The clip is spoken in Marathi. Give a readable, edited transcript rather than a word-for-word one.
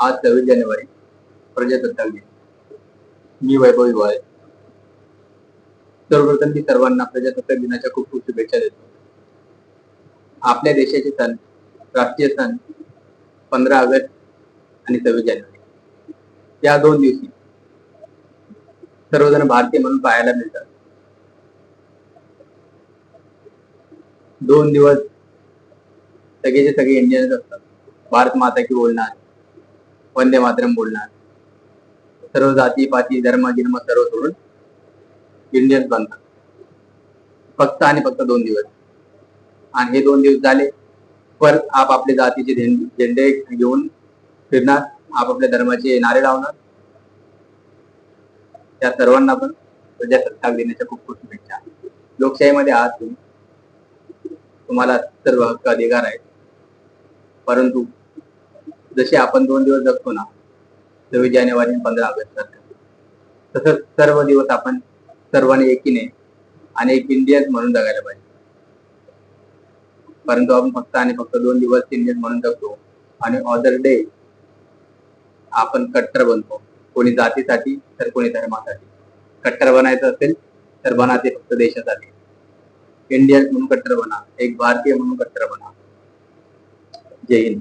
आज 26 जानेवारी प्रजासत्ताक दिन. मी वैभव हिवाळे. सर्वप्रथम मी सर्वांना प्रजासत्ताक दिनाच्या खूप खूप शुभेच्छा देतो. आपल्या देशाचे सण, राष्ट्रीय सण 15 ऑगस्ट आणि 26 जानेवारी या 2 दिवशी सर्वजण भारतीय म्हणून पाहायला मिळतात. 2 दिवस सगळेचे सगळे इंडियन्स असतात. भारत माता की बोलणार, वंदे मातरम बोलणार, सर्व जाती पाती धर्म गिर्म सर्व सोडून इंडियन्स बनतात. फक्त आणि फक्त 2 दिवस. आणि हे 2 दिवस झाले परत आपापल्या जातीचे झेंडे घेऊन फिरणार, आपापल्या धर्माचे नारे लावणार. त्या सर्वांना पण प्रजासत्ताक दिनाच्या खूप खूप शुभेच्छा. लोकशाहीमध्ये आहात तुम्ही, तुम्हाला सर्व हक्क अधिकार आहेत. परंतु जसे आपण 2 दिवस जगतो ना, 26 जानेवारी आणि 15 ऑगस्ट, तसंच सर्व दिवस आपण सर्वांनी एकीने आणि एक इंडियन्स म्हणून जगायला पाहिजे. परंतु आपण फक्त आणि फक्त 2 दिवस इंडियन म्हणून जगतो आणि अदर डे आपण कट्टर बनतो. कोणी जातीसाठी तर कोणी धर्मासाठी. कट्टर बनायचं असेल तर बना ते फक्त देशासाठी. इंडियन म्हणून कट्टर बना, एक भारतीय म्हणून कट्टर बना. जय हिंद.